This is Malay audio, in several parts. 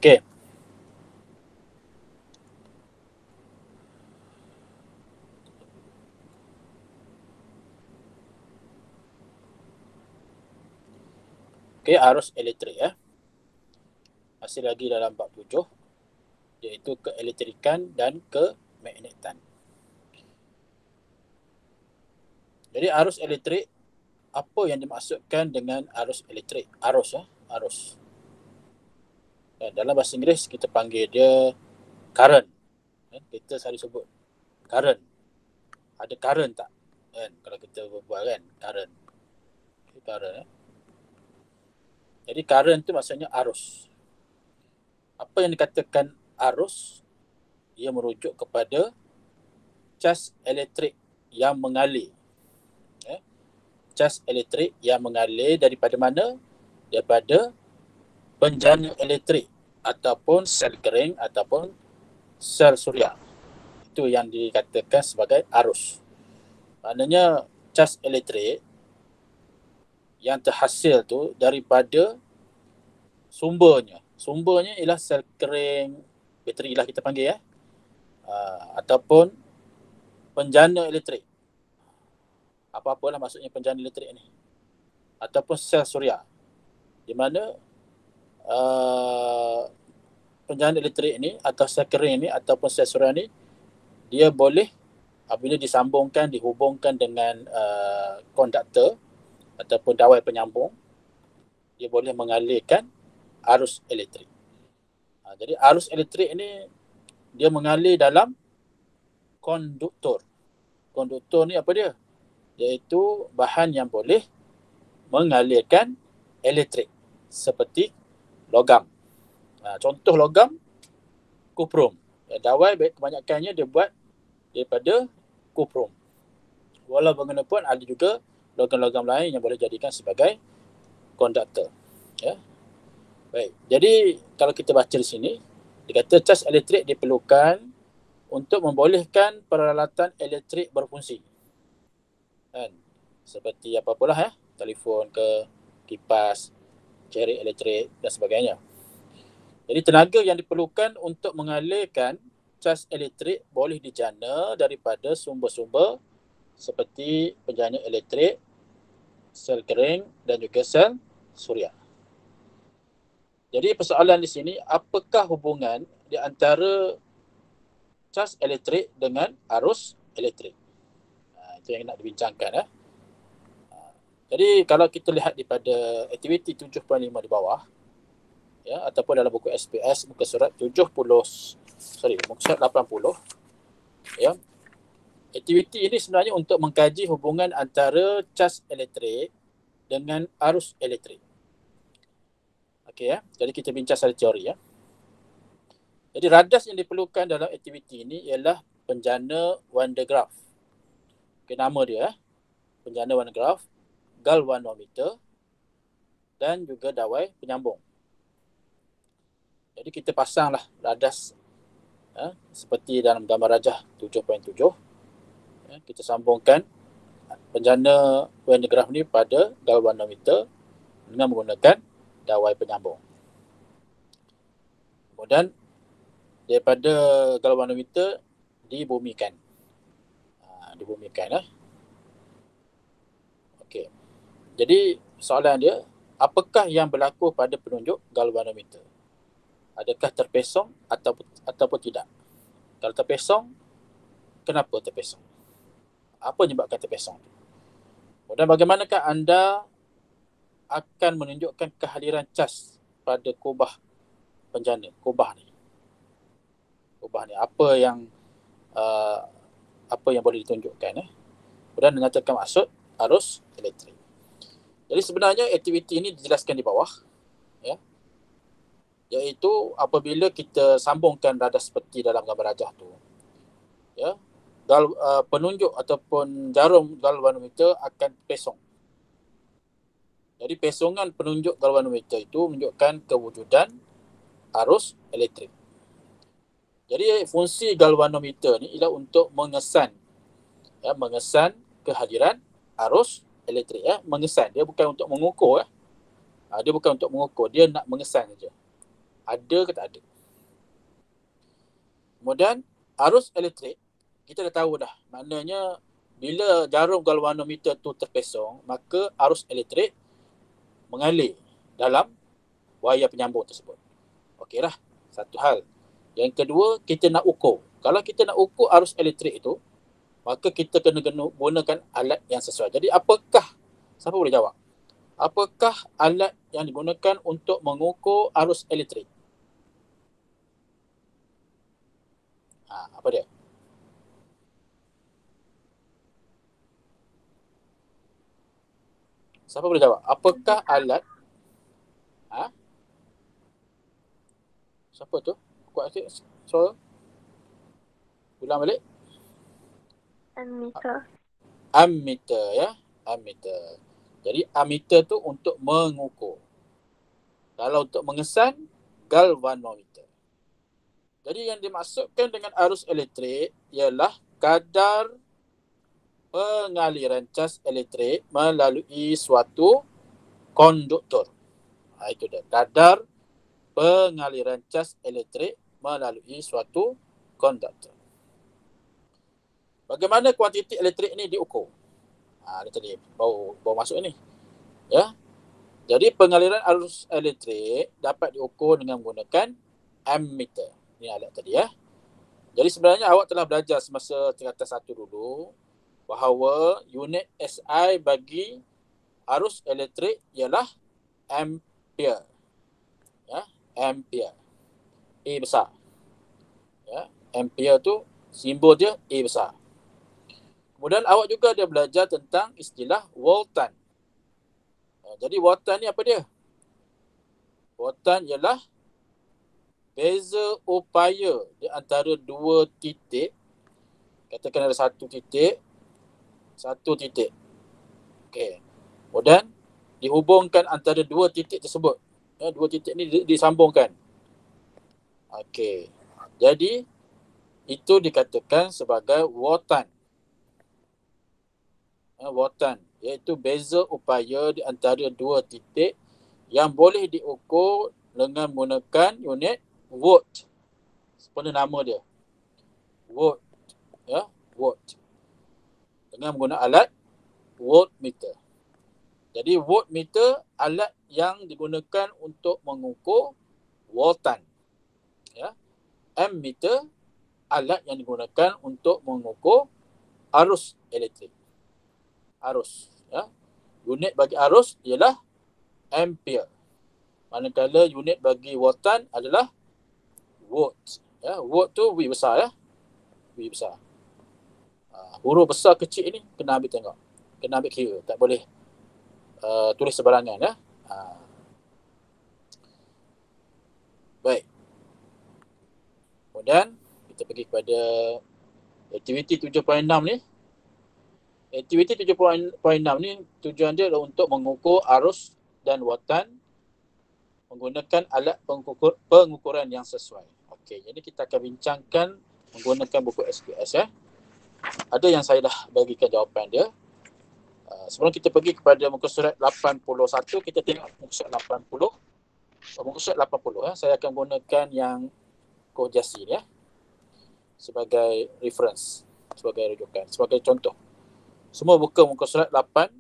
Okey. Okey, arus elektrik ya. Masih lagi dalam bab 7, iaitu keelektrikan dan kemagnetan. Jadi arus elektrik, apa yang dimaksudkan dengan arus elektrik? Arus ya, arus. Dalam bahasa Inggeris kita panggil dia current. Kita selalu sebut current. Ada current tak? Kan kalau kita berbual kan, current. Current ya. Jadi current tu maksudnya arus. Apa yang dikatakan arus? Ia merujuk kepada cas elektrik yang mengalir. Cas elektrik yang mengalir daripada mana? Daripada penjana elektrik ataupun sel kering ataupun sel suria. Itu yang dikatakan sebagai arus. Maknanya cas elektrik yang terhasil tu daripada sumbernya. Sumbernya ialah sel kering, bateri lah kita panggil ya. Ataupun penjana elektrik. Apa-apalah maksudnya penjana elektrik ni. Ataupun sel suria. Di mana penjana elektrik ni atau sel kering ni ataupun sel suria ni, dia boleh apabila disambungkan, dihubungkan dengan konduktor ataupun dawai penyambung, dia boleh mengalirkan arus elektrik. Jadi arus elektrik ni dia mengalir dalam konduktor. Konduktor ni apa dia? Iaitu bahan yang boleh mengalirkan elektrik seperti logam. Contoh logam, kuprum. Dawai kebanyakannya dia buat daripada kuprum. Walau bagaimanapun ada juga logam-logam lain yang boleh jadikan sebagai konduktor. Ya. Baik. Jadi kalau kita baca di sini, dia kata cas elektrik diperlukan untuk membolehkan peralatan elektrik berfungsi. Kan? Seperti apa-apalah ya, telefon ke, kipas, cerik elektrik dan sebagainya. Jadi tenaga yang diperlukan untuk mengalirkan cas elektrik boleh dijana daripada sumber-sumber seperti penjana elektrik, sel kering dan juga sel suria. Jadi persoalan di sini, apakah hubungan di antara cas elektrik dengan arus elektrik? Itu yang nak dibincangkan ya. Jadi kalau kita lihat daripada aktiviti 7.5 di bawah ya, ataupun dalam buku SPS muka surat 80 ya. Aktiviti ini sebenarnya untuk mengkaji hubungan antara cas elektrik dengan arus elektrik. Okey ya. Jadi kita bincang secara teori ya. Jadi radas yang diperlukan dalam aktiviti ini ialah penjana Van de Graaff. Okay, nama dia penjana Van de Graaff, galvanometer dan juga dawai penyambung. Jadi kita pasanglah radas seperti dalam gambar rajah 7.7. Kita sambungkan penjana Van de Graaff ni pada galvanometer dengan menggunakan dawai penyambung. Kemudian daripada galvanometer dibumikan. Okey. Jadi soalan dia, apakah yang berlaku pada penunjuk galvanometer? Adakah terpesong ataupun tidak? Kalau terpesong, kenapa terpesong? Apa menyebabkan terpesong? Dan bagaimanakah anda akan menunjukkan kehadiran cas pada kubah penjana, kubah ni? Apa yang boleh ditunjukkan kemudian menyatakan maksud arus elektrik. Jadi sebenarnya aktiviti ini dijelaskan di bawah ya, iaitu apabila kita sambungkan radas seperti dalam gambar rajah tu ya, penunjuk ataupun jarum galvanometer akan pesong. Jadi pesongan penunjuk galvanometer itu menunjukkan kewujudan arus elektrik. Jadi fungsi galvanometer ni ialah untuk mengesan kehadiran arus elektrik mengesan. Dia bukan untuk mengukur dia bukan untuk mengukur, dia nak mengesan saja. Ada ke tak ada. Kemudian arus elektrik, kita dah tahu dah. Maknanya bila jarum galvanometer tu terpesong, maka arus elektrik mengalir dalam wayar penyambung tersebut. Okey lah, satu hal. Yang kedua, kita nak ukur. Kalau kita nak ukur arus elektrik itu, maka kita kena gunakan alat yang sesuai. Jadi apakah, siapa boleh jawab? Apakah alat yang digunakan untuk mengukur arus elektrik? Apa dia? Siapa boleh jawab? Apakah alat? Siapa tu? Kuat sikit suara. Ulang balik. Ammeter. Ammeter ya. Ammeter. Jadi ammeter tu untuk mengukur. Kalau untuk mengesan, galvanometer. Jadi yang dimaksudkan dengan arus elektrik ialah kadar pengaliran cas elektrik melalui suatu konduktor. Itu dia. Kadar pengaliran cas elektrik melalui suatu konduktor. Bagaimana kuantiti elektrik ini diukur? Ini tadi baru masuk ini. Ya. Jadi pengaliran arus elektrik dapat diukur dengan menggunakan ammeter. Ini alat tadi ya. Jadi sebenarnya awak telah belajar semasa tingkatan 1 dulu bahawa unit SI bagi arus elektrik ialah ampere. Ya, ampere. A besar. Ya, ampere tu simbol dia A besar. Kemudian awak juga ada belajar tentang istilah voltan. Jadi voltan ni apa dia? Voltan ialah beza upaya di antara dua titik. Katakan ada satu titik. Okey. Kemudian dihubungkan antara dua titik tersebut. Dua titik ni disambungkan. Okey. Jadi itu dikatakan sebagai voltan. Voltan iaitu beza upaya di antara dua titik yang boleh diukur dengan menggunakan unit volt. Seperti nama dia. Volt. Ya, volt. Dengan menggunakan alat voltmeter. Jadi voltmeter alat yang digunakan untuk mengukur voltan. Ya. Ammeter alat yang digunakan untuk mengukur arus elektrik. Arus, ya. Unit bagi arus ialah ampere. Manakala unit bagi voltan adalah volt. Ya, volt tu V besar ya. V besar. Huruf besar kecil ni kena ambil tengok. Kena ambil kira, tak boleh tulis sebarangan ya. Baik. Kemudian kita pergi kepada aktiviti 7.6 ni. Aktiviti 7.6 ni tujuan dia adalah untuk mengukur arus dan voltan menggunakan alat pengukuran yang sesuai. Okey, jadi kita akan bincangkan menggunakan buku SQS ya. Ada yang saya dah bagikan jawapan dia. Sebelum kita pergi kepada muka surat 81, kita tengok muka surat 80. Muka surat 80 ya, saya akan gunakan yang Koh-Jasin ya sebagai reference, sebagai rujukan, sebagai contoh. Semua buka muka surat 80.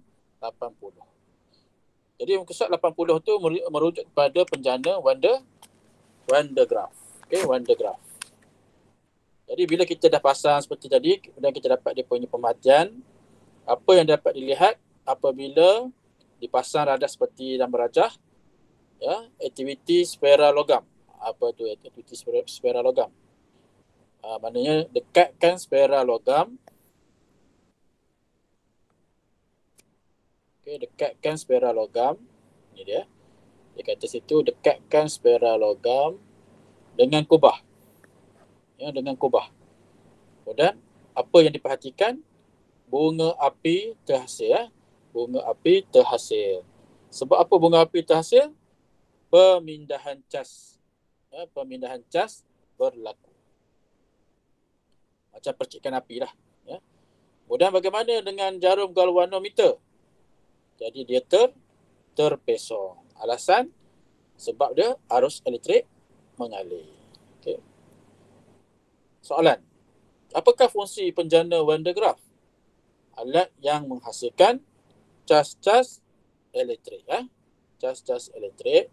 Jadi muka surat 80 tu merujuk kepada penjana Van de Graaff. Okey, Van de Graaff. Jadi bila kita dah pasang seperti tadi, kemudian kita dapat dia punya pemerhatian, apa yang dapat dilihat apabila dipasang radar seperti dalam rajah, ya, aktiviti spera logam. Apa tu aktiviti spera logam? Maknanya dekatkan spera logam. Okey, dekatkan spera logam. Ini dia. Dia kata situ dekatkan spera logam dengan kubah. Ya, dengan kubah. Kemudian apa yang diperhatikan? Bunga api terhasil ya. Bunga api terhasil. Sebab apa bunga api terhasil? Pemindahan cas. Ya, pemindahan cas berlaku. Macam percikan api lah. Ya. Kemudian bagaimana dengan jarum galvanometer? Jadi dia terpesong. Alasan? Sebab dia arus elektrik mengalir. Okey. Soalan. Apakah fungsi penjana Van de Graaff? Alat yang menghasilkan cas-cas elektrik. Cas-cas elektrik.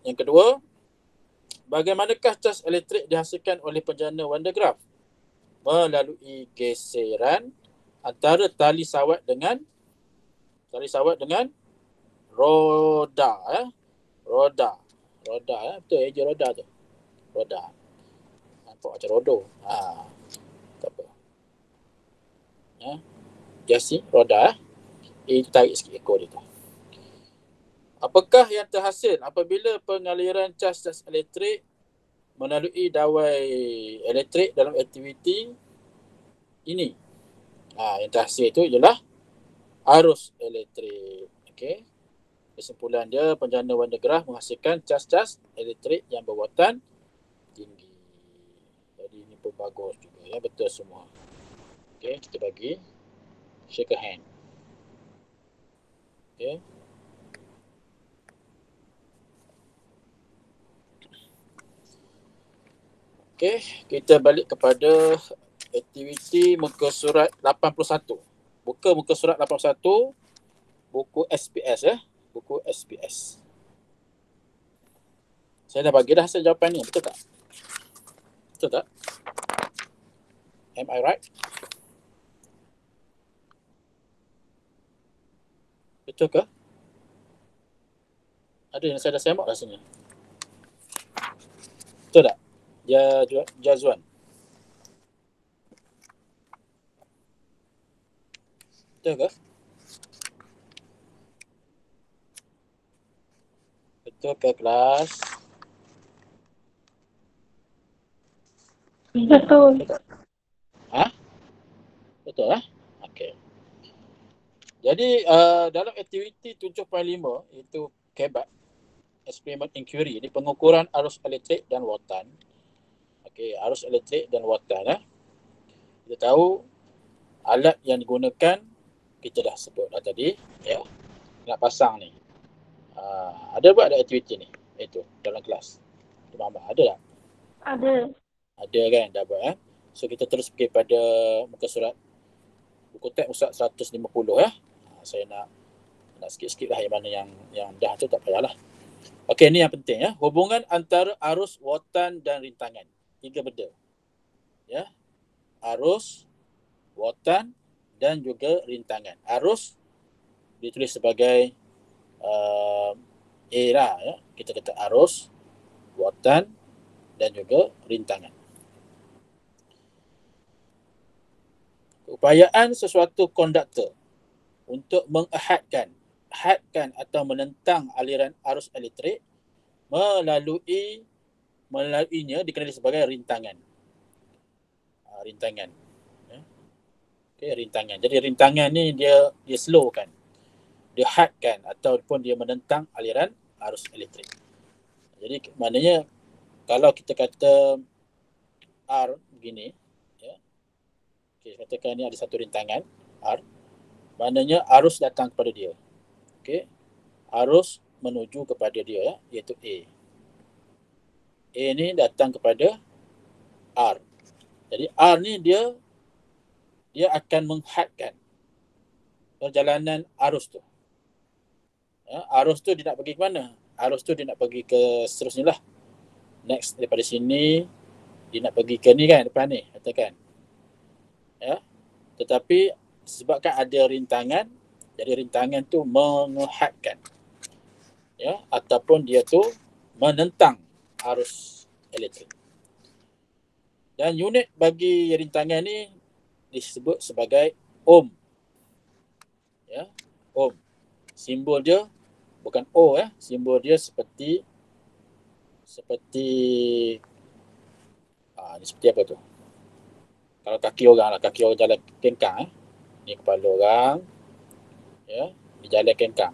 Yang kedua, bagaimanakah cas elektrik dihasilkan oleh penjana Van de Graaff? Melalui geseran antara tali sawat dengan roda. Roda. Betul je roda tu. Roda. Nampak macam rodo. Tak apa. Jasi, roda. Itu tarik sikit ekor dia tu. Apakah yang terhasil apabila pengaliran cas-cas elektrik melalui dawai elektrik dalam aktiviti ini? Yang terhasil itu ialah arus elektrik. Okey. Kesimpulan dia, penjana Van de Graaff menghasilkan cas-cas elektrik yang berwatan tinggi. Jadi ini pun bagus juga ya, betul semua. Okey, kita bagi shake a hand. Okey. Okey, kita balik kepada aktiviti muka surat 81. Buka muka surat 81, buku SPS buku SPS. Saya dah bagi dah hasil jawapan ni, betul tak? Betul tak? Am I right? Betul ke? Ada yang saya dah semak rasanya. Betul tak? Jazwan. Betul ke? Betul ke kelas? Betul. Betul Okey. Jadi dalam aktiviti 7.5 iaitu KEBAT, Experiment Inquiry, ini pengukuran arus elektrik dan watan. Okey, arus elektrik dan watan Kita tahu alat yang digunakan kita dah sebut tadi ya. Nak pasang ni. Ada buat ada aktiviti ni? Itu dalam kelas. Mama ada tak? Ada. Ada kan, dah buat So kita terus pergi pada muka surat buku teks muka 150 Saya nak sikit-sikit lah yang mana yang dah tu tak payahlah. Okey, ni yang penting hubungan antara arus, watan dan rintangan. 3 benda. Ya. Arus, watan dan juga rintangan. Arus ditulis sebagai A lah Kita kata arus, watan dan juga rintangan. Upayaan sesuatu konduktor untuk menghadkan atau menentang aliran arus elektrik melaluinya dikenali sebagai rintangan. Rintangan. Okey, rintangan. Jadi rintangan ni dia slowkan. Dia hadkan ataupun dia menentang aliran arus elektrik. Jadi maknanya kalau kita kata R begini katakan ni ada satu rintangan R, maknanya arus datang kepada dia. Okey. Arus menuju kepada dia iaitu A. A ni datang kepada R. Jadi R ni dia akan menghadkan perjalanan arus tu. Arus tu dia nak pergi ke mana? Arus tu dia nak pergi ke seterusnya lah. Next daripada sini dia nak pergi ke ni kan, depan ni katakan. Tetapi sebabkan ada rintangan, jadi rintangan tu menghadkan ataupun dia tu menentang arus elektrik. Dan unit bagi rintangan ni disebut sebagai ohm. Ohm. Simbol dia bukan O simbol dia seperti ni seperti apa tu? Kalau kaki orang jalan kengkang ni kepala orang di jalan kengkang.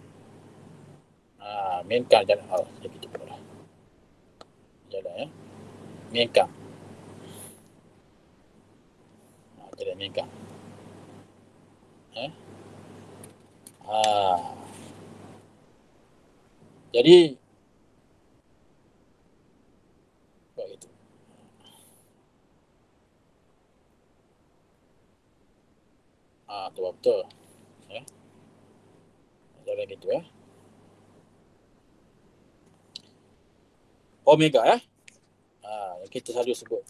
Mengkang jalan begitu pula. Jalan mengkang. Jalan mengkang. Jadi Betul. Ya. Jangan gitu ya. Omega ya. Yang kita selalu sebut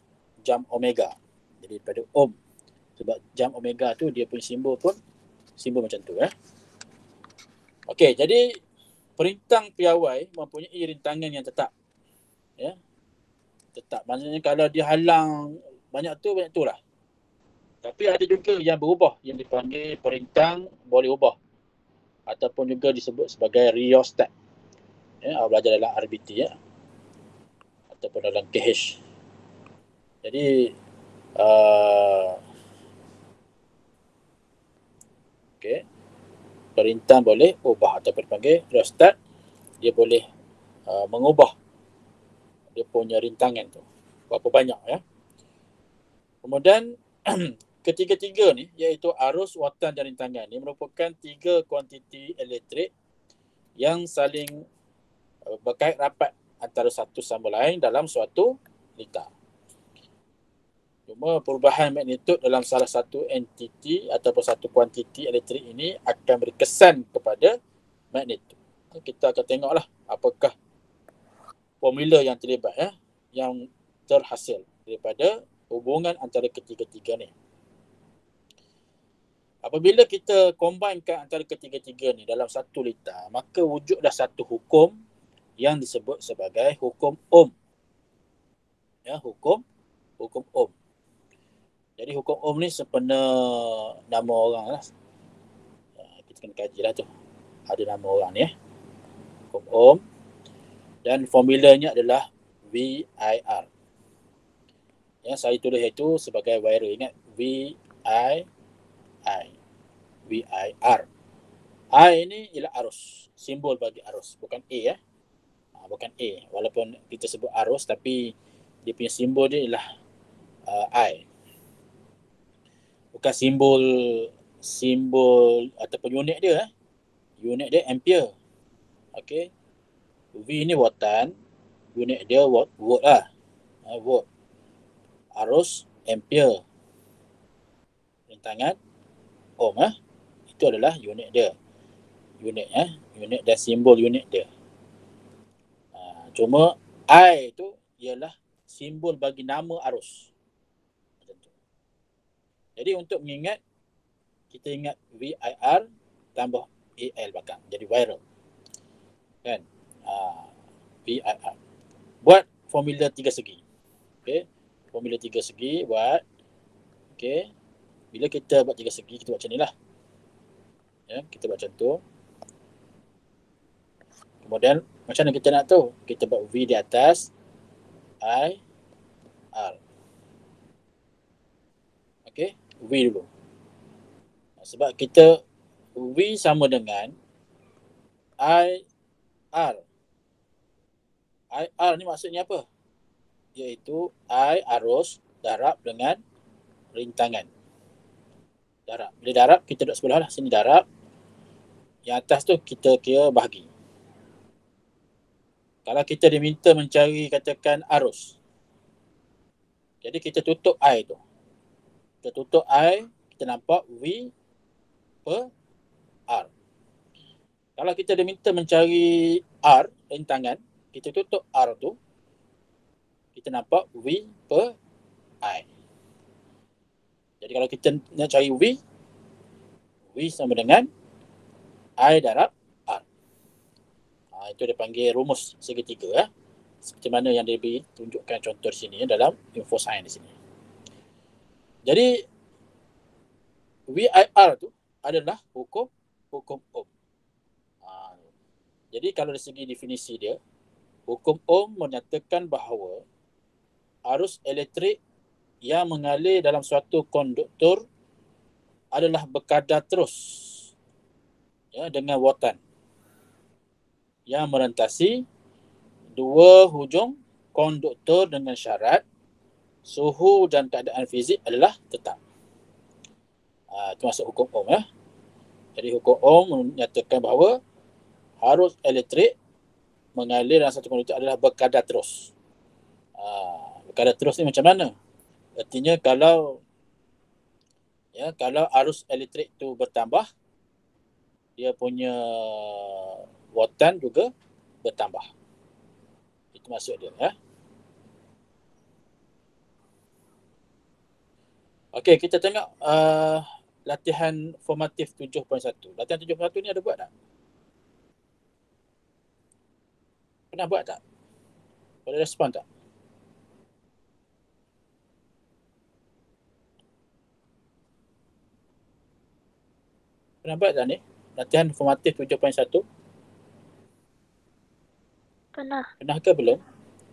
jam omega. Jadi pada ohm. Sebab jam omega tu dia punya simbol pun simbol macam tu ya. Okey, jadi perintang piawai mempunyai rintangan yang tetap. Ya. Tetap. Maksudnya kalau dia halang banyak tu lah. Tapi ada juga yang berubah yang dipanggil perintang boleh ubah ataupun juga disebut sebagai rheostat. Ya, belajar dalam RBT ya. Ataupun dalam KH. Jadi okey, perintah boleh ubah ataupun dipanggil rheostat. Dia boleh mengubah dia punya rintangan tu. Berapa banyak ya. Kemudian ketiga-tiga ni iaitu arus, watan dan rintangan ni merupakan tiga kuantiti elektrik yang saling berkait rapat antara satu sama lain dalam suatu liter. Cuma perubahan magnitud dalam salah satu entiti ataupun satu kuantiti elektrik ini akan berkesan kepada magnitud. Kita akan tengoklah apakah formula yang terlibat ya, yang terhasil daripada hubungan antara ketiga-tiga ni. Apabila kita combinekan antara ketiga-tiga ni dalam satu liter, maka wujudlah satu hukum yang disebut sebagai hukum Ohm. Ya, hukum Ohm. Jadi hukum Ohm ni sebenarnya nama orang lah. Kita kena kaji lah tu. Ada nama orang ni ya. Hukum Ohm. Dan formulanya adalah VIR. Ya, saya tulis itu sebagai viral. Ingat VIR. I ini ialah arus. Simbol bagi arus. Bukan A ya. Bukan A. Walaupun kita sebut arus tapi dia punya simbol dia ialah I. Bukan simbol ataupun unit dia. Unit dia ampere. Okey. V ni watan. Unit dia volt lah. Volt. Arus ampere. Rintangan ohm lah. Itu adalah unit dia. Unit dan simbol unit dia. Cuma I tu ialah simbol bagi nama arus. Jadi untuk mengingat, kita ingat VIR tambah AL belakang. Jadi viral. Kan? VIR. Buat formula tiga segi. Okay. Formula tiga segi buat. Okay. Bila kita buat tiga segi, kita buat macam ni lah. Ya, kita buat macam tu. Kemudian, macam mana kita nak tahu? Kita buat V di atas. I, R. Okay. V dulu. Sebab kita V sama dengan I, R. I, R ni maksudnya apa? Iaitu I arus darab dengan rintangan. Darab. Bila darab, kita duduk sebelah lah. Sini darab. Yang atas tu kita kira bahagi. Kalau kita diminta mencari katakan arus. Jadi kita tutup I tu. Kita tutup I, kita nampak V per R. Kalau kita diminta mencari R, rintangan, kita tutup R tu, kita nampak V per I. Jadi kalau kita nak cari V sama dengan I darab R. Itu dia panggil rumus segitiga ya. Seperti mana yang dia tunjukkan contoh di sini dalam info sains di sini. Jadi VIR tu adalah hukum Ohm. Jadi kalau dari segi definisi dia, hukum Ohm menyatakan bahawa arus elektrik yang mengalir dalam suatu konduktor adalah berkadar terus ya, dengan watan yang merentasi dua hujung konduktor dengan syarat suhu dan keadaan fizik adalah tetap. Itu masuk hukum Ohm ya. Jadi hukum Ohm menyatakan bahawa arus elektrik mengalir dalam satu konduktor adalah berkadar terus. Berkadar terus ni macam mana? Artinya kalau Ya, kalau arus elektrik tu bertambah, dia punya voltan juga bertambah. Itu maksud dia, ya. Okey, kita tengok latihan formatif 7.1. Latihan 7.1 ni ada buat tak? Pernah buat tak? Boleh respon tak? Pernah buat tak ni? Latihan formatif 7.1? Pernah. Pernah ke belum?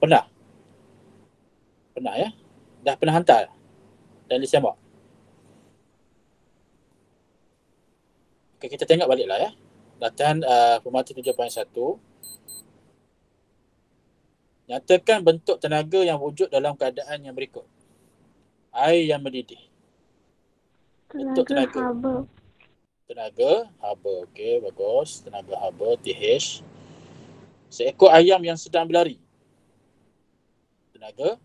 Pernah. Pernah, ya? Dah pernah hantar dan disembah. Okey, kita tengok baliklah, ya. Latihan formatif 7.1. Nyatakan bentuk tenaga yang wujud dalam keadaan yang berikut. Air yang mendidih. Bentuk tenaga. Haba. Tenaga haba. Okey, bagus. Tenaga haba, TH. Seekor ayam yang sedang berlari. Tenaga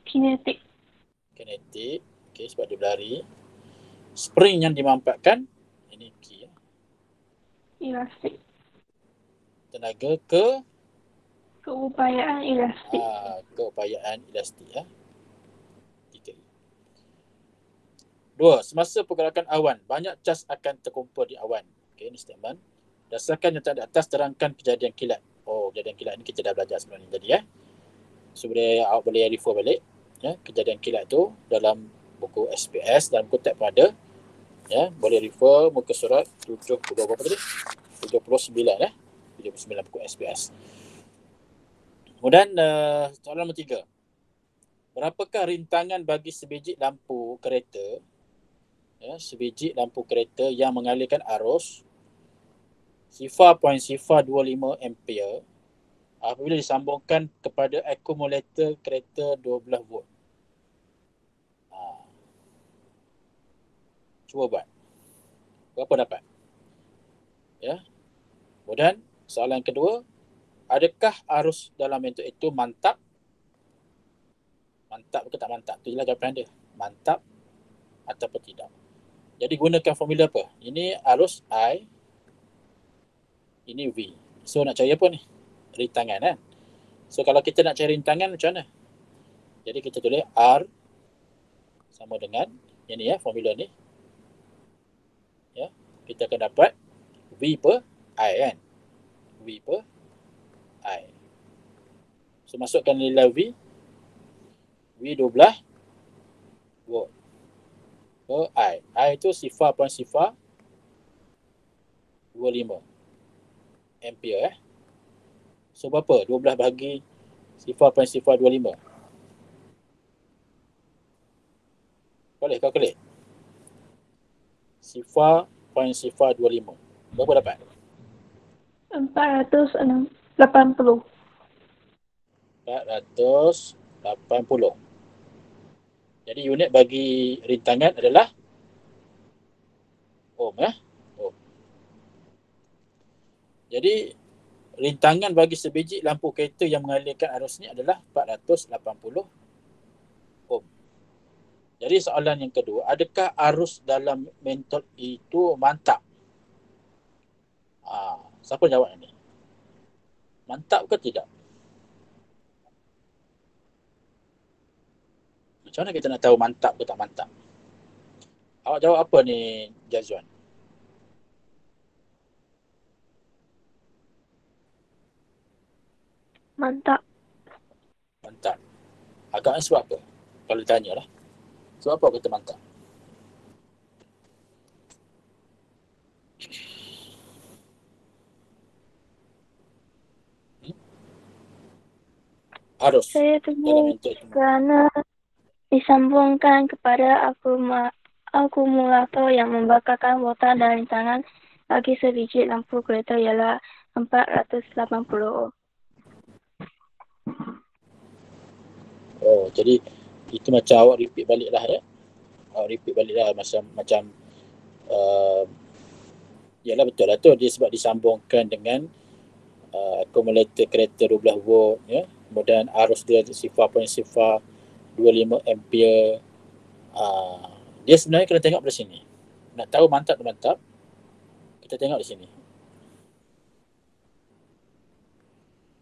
Kinetik. kinetik. Okey, sebab dia berlari. Spring yang dimanfaatkan. Ini key, ya. Elastik. Tenaga Keupayaan elastik. keupayaan elastik, ya. 3. 2. Semasa pergerakan awan, banyak cas akan terkumpul di awan. Okey, ini statement. Dasarkan nyata di atas, terangkan kejadian kilat. Oh, kejadian kilat ni kita dah belajar sebelum ni tadi, ya. So, awak boleh refer balik, ya. Kejadian kilat tu dalam buku SPS, dalam buku tab pun ada. Ya, boleh refer muka surat 70 berapa tadi? 79, ya. 79 buku SPS. Kemudian soalan nombor 3. Berapakah rintangan bagi sebiji lampu kereta, ya, sebiji lampu kereta yang mengalirkan arus sifar 0.025 ampere apabila disambungkan kepada akumulator kereta 12 volt. Cuba buat. Berapa dapat? Ya. Kemudian soalan kedua, adakah arus dalam bentuk itu mantap? Mantap ke tak mantap? Itu jelas jawapan dia. Mantap ataupun tidak. Jadi gunakan formula apa? Ini arus I, ini V. So nak cari apa ni? Rintangan, kan? So kalau kita nak cari rintangan macam mana? Jadi kita tulis R sama dengan ini, ya, formula ni. Ya, kita akan dapat V per I, kan? V per I. So masukkan nilai V 12 volt per I. I itu sifar 0.025 ampere, So berapa? 12 bagi sifar 0.025. Boleh kalkulate. Sifar 0.025. Berapa dapat? 480. 480. Jadi unit bagi rintangan adalah ohm, ya. Ohm. Jadi rintangan bagi sebiji lampu kereta yang mengalirkan arus ni adalah 480 ohm. Jadi soalan yang kedua, adakah arus dalam mentol itu mantap? Siapa jawab ini? Mantap ke tidak? Macam mana kita nak tahu mantap ke tak mantap? Awak jawab apa ni, Jazwan? Mantap. Mantap. Agaknya sebab apa? Kalau ditanya lah. Sebab apa kata mantap? Arus Saya dalam tulis mentol itu. kerana disambungkan kepada akumulator yang membakarkan voltan dan rintangan bagi sebiji lampu kereta ialah 480 ohm. Oh, jadi itu macam awak repeat balik lah, ya. Awak repeat balik lah macam yalah, betul lah tu. Dia sebab disambungkan dengan akumulator kereta 12 volt, ya. Kemudian arus dia sifar 0.025 ampere. Dia sebenarnya kena tengok dari sini. Nak tahu mantap tak mantap, kita tengok di sini.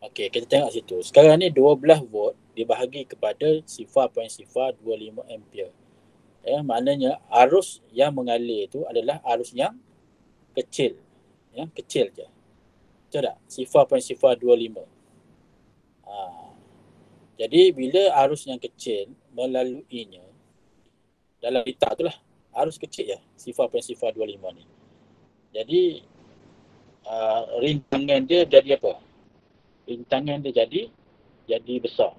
Okey, kita tengok situ. Sekarang ni 12 volt dibahagi kepada sifar 0.025 ampere. Maknanya arus yang mengalir itu adalah arus yang kecil. Kecil je. Betul tak? Sifar 0.025. Jadi bila arus yang kecil melaluinya, dalam liter tu lah, arus kecil je, sifar 0.025 ni. Jadi rintangan dia jadi apa? Rintangan dia jadi besar.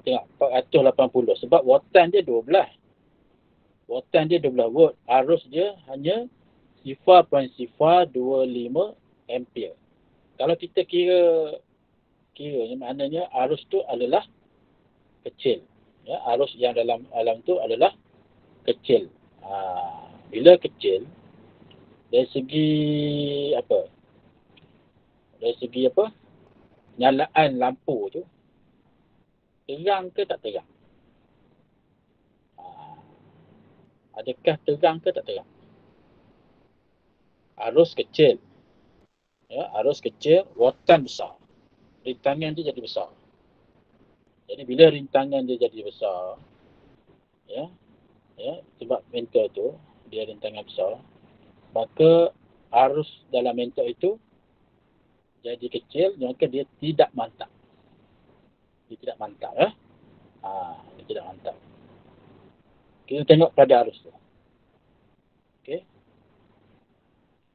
Tengok 480 sebab wattan dia 12. Wattan dia 12 volt. Arus dia hanya sifar 0.025 ampere. Kalau kita kira maknanya arus tu adalah kecil. Arus yang dalam alam tu adalah kecil. Bila kecil, dari segi apa? Nyalaan lampu tu terang ke tak terang? Adakah terang ke tak terang? Arus kecil. Arus kecil, wattan besar. Rintangan dia jadi besar. Jadi bila rintangan dia jadi besar, sebab mentor tu dia rintangan besar, maka arus dalam mentor itu jadi kecil, maka dia tidak mantap. Dia tidak mantap. Dia tidak mantap. Kita tengok pada arus tu. Okey.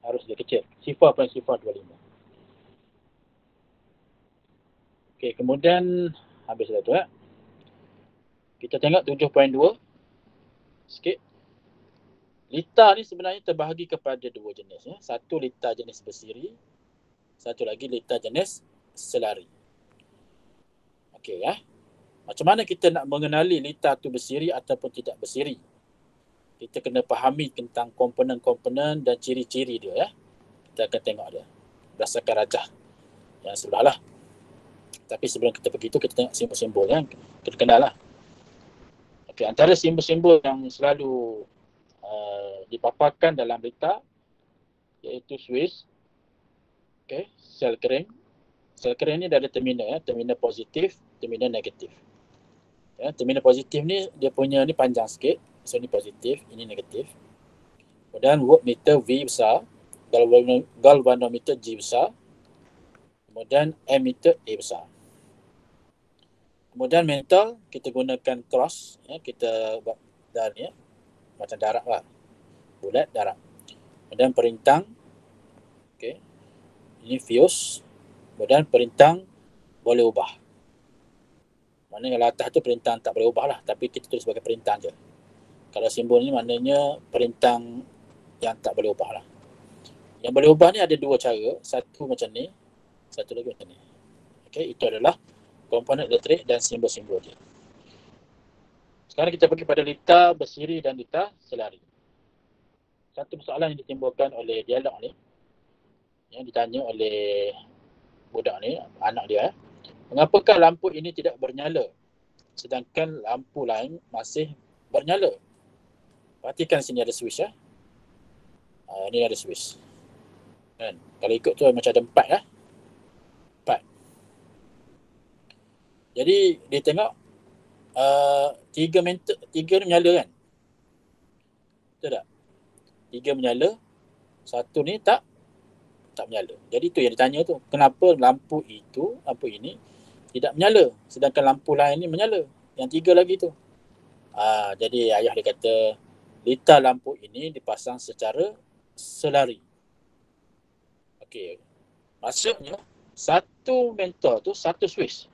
Arus dia kecil. Sifar 0.025. Okey, kemudian habis dah tu. Kita tengok 7.2 sikit. Litar ni sebenarnya terbahagi kepada dua jenis. Satu litar jenis bersiri, satu lagi litar jenis selari. Okey Macam mana kita nak mengenali litar tu bersiri ataupun tidak bersiri? Kita kena fahami tentang komponen-komponen dan ciri-ciri dia. Kita akan tengok dia berdasarkan rajah yang sebelah lah. Tapi sebelum kita pergi tu, kita tengok simbol-simbol yang kita kenal lah. Okey, antara simbol-simbol yang selalu dipaparkan dalam litar iaitu switch, sel kering. Sel kering ni dah ada terminal, terminal positif, terminal negatif. Terminal positif ni dia punya ni panjang sikit. So ni positif, ini negatif. Kemudian voltmeter V besar, galvanometer G besar. Kemudian ammeter A besar. Kemudian metal kita gunakan cross, kita buat darah macam darab lah. Bulat darab. Kemudian perintang, ini fuse. Kemudian perintang boleh ubah. Maknanya kalau atas tu perintang tak boleh ubah lah, tapi kita tulis sebagai perintang je. Kalau simbol ni maknanya perintang yang tak boleh ubah lah. Yang boleh ubah ni ada dua cara. Satu macam ni, satu lagi macam ni. Itu adalah komponen elektrik dan simbol-simbol dia. Sekarang kita pergi pada litar bersiri dan litar selari. Satu persoalan yang ditimbulkan oleh dialog ni, yang ditanya oleh budak ni, anak dia, mengapakah lampu ini tidak bernyala sedangkan lampu lain masih bernyala? Perhatikan sini ada switch ini ada switch. Kalau ikut tu macam ada 4 4. Jadi dia tengok 3 ni menyala kan? Betul tak? 3 menyala, 1 ni tak menyala. Jadi tu yang ditanya tu, kenapa lampu ini tidak menyala sedangkan lampu lain ni menyala, yang 3 lagi tu. Jadi ayah dia kata litar lampu ini dipasang secara selari. Okey. Maksudnya satu mentor tu satu switch.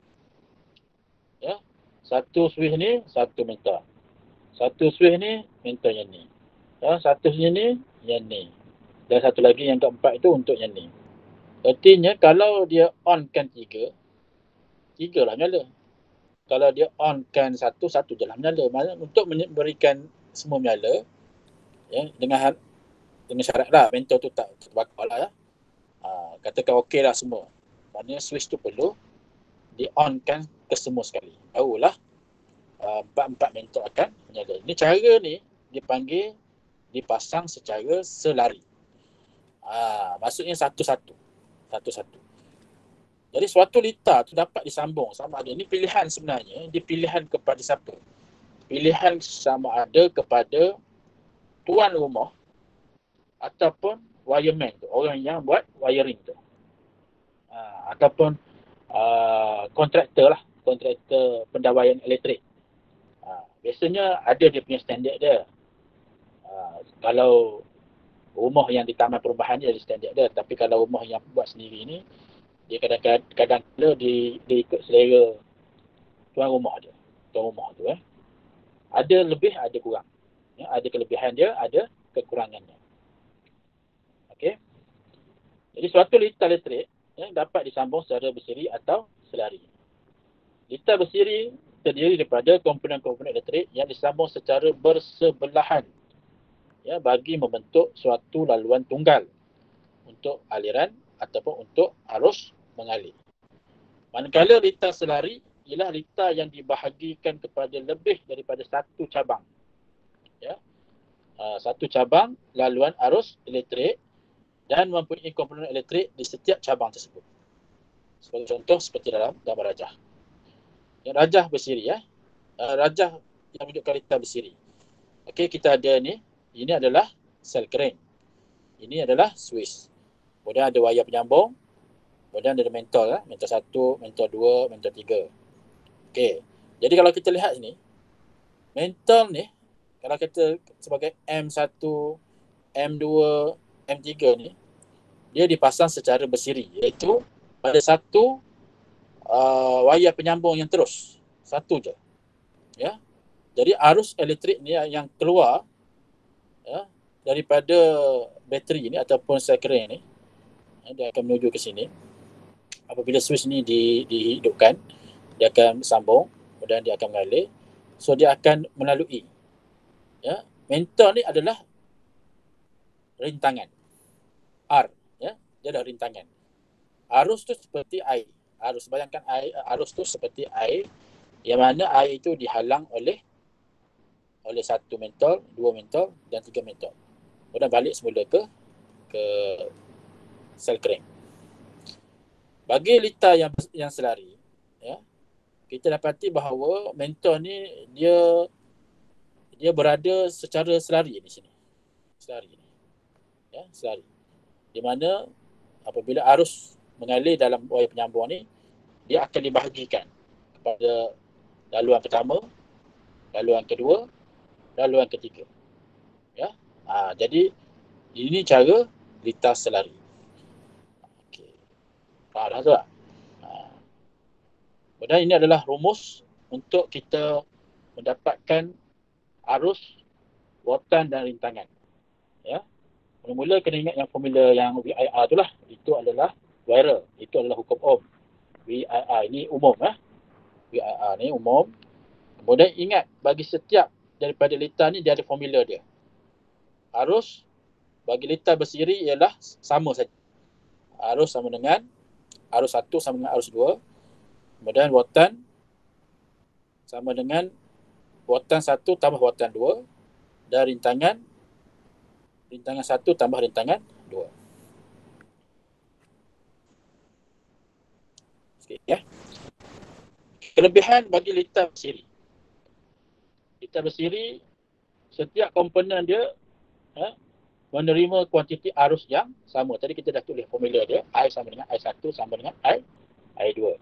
Satu switch ni satu mentor. Satu switch ni mentor yang ni. Satu switch ni yang ni. Dan satu lagi yang keempat itu untuk yang ni. Artinya kalau dia onkan 3 lah menyala. Kalau dia onkan satu je lah menyala. Maksudnya untuk memberikan semua menyala, dengan syarat lah mentor tu tak terbakar lah. Katakan okey lah semua. Maknanya switch tu perlu di-onkan ke semua sekali. Barulah empat-empat mentol akan menyala. Ini cara ni dipanggil dipasang secara selari. Maksudnya satu-satu. Jadi suatu litar tu dapat disambung sama ada. Ini pilihan sebenarnya. Dia pilihan kepada siapa? Pilihan sama ada kepada tuan rumah ataupun wireman tu. Orang yang buat wiring tu. Ataupun kontraktor lah. Kontraktor pendawaian elektrik. Biasanya ada dia punya standard dia. Kalau rumah yang di taman perumahan dia ada standard dia. Tapi kalau rumah yang buat sendiri ni, dia kadang-kadang dia ikut selera tuan rumah dia. Tuan rumah tu ada lebih, ada kurang. Ada kelebihan dia, ada kekurangannya. Okey. Jadi suatu litar elektrik dapat disambung secara bersiri atau selari. Litar bersiri terdiri daripada komponen-komponen elektrik yang disambung secara bersebelahan bagi membentuk suatu laluan tunggal untuk aliran ataupun untuk arus mengalir. Manakala litar selari ialah litar yang dibahagikan kepada lebih daripada satu cabang. Satu cabang laluan arus elektrik dan mempunyai komponen elektrik di setiap cabang tersebut. Sebagai contoh seperti dalam gambar rajah. Yang rajah bersiri rajah yang menunjukkan litar bersiri. Okey, kita ada ni. Ini adalah sel kering. Ini adalah Swiss. Kemudian ada wayar penyambung. Kemudian ada mentol. Mentol 1, mentol 2, mentol 3. Okey. Jadi kalau kita lihat sini, mentol ni, kalau kita sebagai M1, M2, M3 ni, dia dipasang secara bersiri. Iaitu pada satu wayar penyambung yang terus. Satu je. Jadi arus elektrik ni yang keluar daripada bateri ni ataupun sel kering ni, dia akan menuju ke sini. Apabila switch ni dihidupkan, dia akan sambung, kemudian dia akan mengalir. So dia akan melalui. Mentol ni adalah rintangan. R. Dia adalah rintangan. Arus tu seperti air. Bayangkan arus tu seperti air, yang mana air itu dihalang oleh satu mentol, dua mentol dan tiga mentol. Kemudian balik semula ke sel kering. Bagi litar yang selari, kita dapati bahawa mentol ni dia berada secara selari di sini. Selari. Di mana apabila arus mengalir dalam wayar penyambung ni, dia akan dibahagikan kepada laluan pertama, laluan kedua, laluan ketiga. Jadi ini cara litar selari. Okey. Faham tak? Kemudian ini adalah rumus untuk kita mendapatkan arus, watan dan rintangan. Mula-mula kena ingat yang formula yang VIR tu lah. Itu adalah viral. Itu adalah hukum Ohm. VIR ni umum. VIR ni umum. Kemudian ingat, bagi setiap daripada litar ni dia ada formula dia. Arus bagi litar bersiri ialah sama saja. Arus sama dengan arus 1 sama dengan arus 2. Kemudian watan sama dengan watan 1 tambah watan 2. Dan rintangan 1 tambah rintangan 2. Sikit Kelebihan bagi litar bersiri. Litar bersiri, setiap komponen dia menerima kuantiti arus yang sama. Tadi kita dah tulis formula dia. I sama dengan I1 sama dengan I2.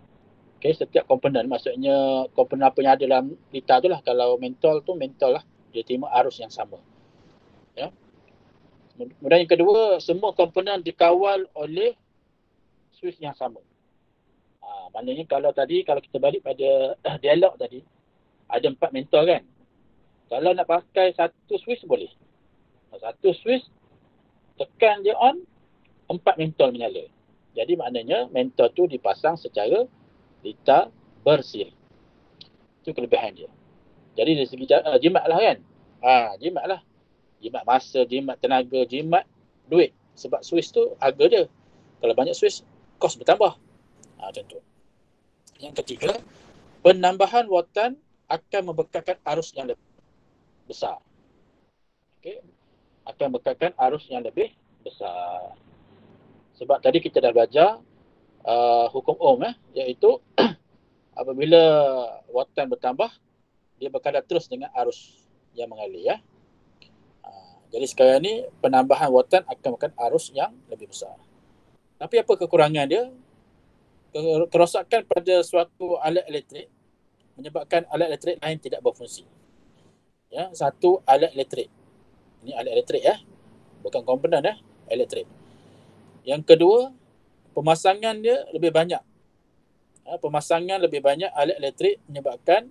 Okay, setiap komponen, maksudnya komponen apa yang ada dalam litar tu lah. Kalau mentol tu, mentol lah. Dia terima arus yang sama. Kemudian yang kedua, semua komponen dikawal oleh switch yang sama. Maknanya kalau kita balik pada dialog tadi, ada 4 mentol kan. Kalau nak pakai satu switch boleh. Satu switch, tekan je on, 4 mentol menyala. Jadi maknanya mentol tu dipasang secara litar bersiri. Itu kelebihan dia. Jadi dari segi jimat lah kan. Jimat lah. Jimat masa, jimat tenaga, jimat duit. Sebab switch tu harga dia. Kalau banyak switch, kos bertambah. Macam tu. Yang ketiga, penambahan watan akan membekalkan arus yang lebih besar. Okey, akan membekalkan arus yang lebih besar. Sebab tadi kita dah belajar hukum Ohm, iaitu apabila watan bertambah, dia berkadar terus dengan arus yang mengalir, ya. Jadi sekarang ni penambahan watan akan membekalkan arus yang lebih besar. Tapi apa kekurangan dia? Kerosakan pada suatu alat elektrik menyebabkan alat elektrik lain tidak berfungsi. Ya, satu alat elektrik. Ini alat elektrik, ya. Bukan komponen, ya, elektrik. Yang kedua, pemasangan dia lebih banyak. Pemasangan lebih banyak alat elektrik menyebabkan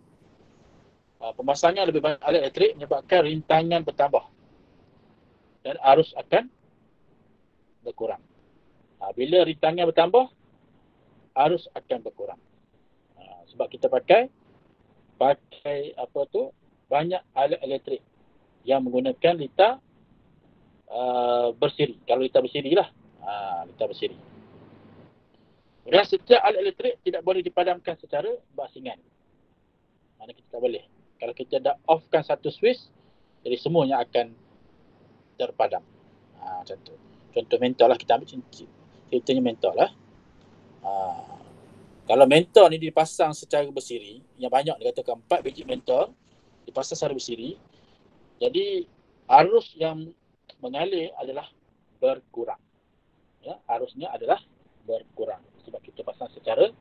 rintangan bertambah dan arus akan berkurang. Bila rintangan bertambah, arus akan berkurang. Sebab kita pakai banyak alat elektrik yang menggunakan litar bersiri. Kalau litar bersiri lah, litar bersiri. Dan setiap alat elektrik tidak boleh dipadamkan secara berasingan. Mana kita tak boleh. Kalau kita dah offkan satu switch, jadi semuanya akan terpadam. Contoh mentol lah, kita ambil ceritanya mentol lah. Kalau mentol ni dipasang secara bersiri, yang banyak dikatakan 4 biji mentol dipasang secara bersiri, jadi arus yang mengalir adalah berkurang. Ya, arusnya adalah berkurang sebab kita pasang secara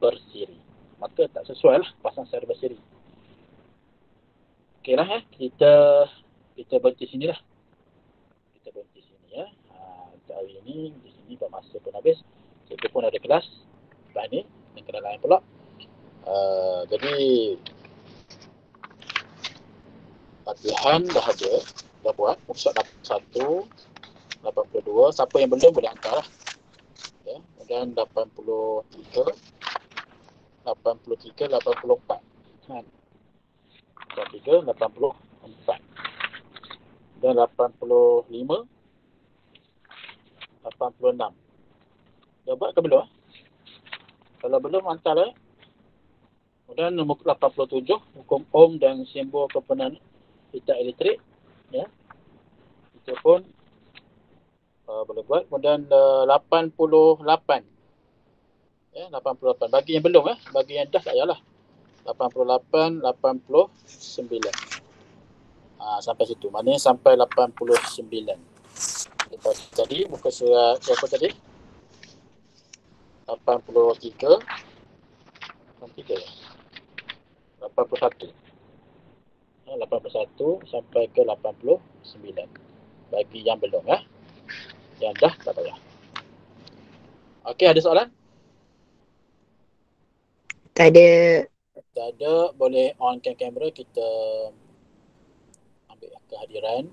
bersiri. Maka tak sesuai lah pasang secara bersiri. Okeylah, kita berhenti sini lah. Kita berhenti sini, ya. Hari ini di sini masa pun habis. Kita pun ada kelas lepas ni dan kelas lain pula. Jadi latihan dah ada, dah buat workshop 81, 82. Siapa yang belum boleh hantar lah, ya. Dan 83, 84 kan. 83, 84 dan 85, 86. Dah buat ke belum? Kalau belum, hantar lah. Kemudian nombor 87, hukum Ohm dan simbol komponen litar elektrik, ya. Kita pun boleh buat. Kemudian 88. Ya, 88. Bagi yang belum, bagi yang dah tak payahlah. 88, 89. Sampai situ. Maknanya sampai 89. Lepas tadi muka surat berapa tadi? 83. 81. 81 sampai ke 89. Bagi yang belum, yang dah tak payah. Okey, ada soalan? Tak ada. Tak ada, boleh onkan kamera, kita ambil kehadiran.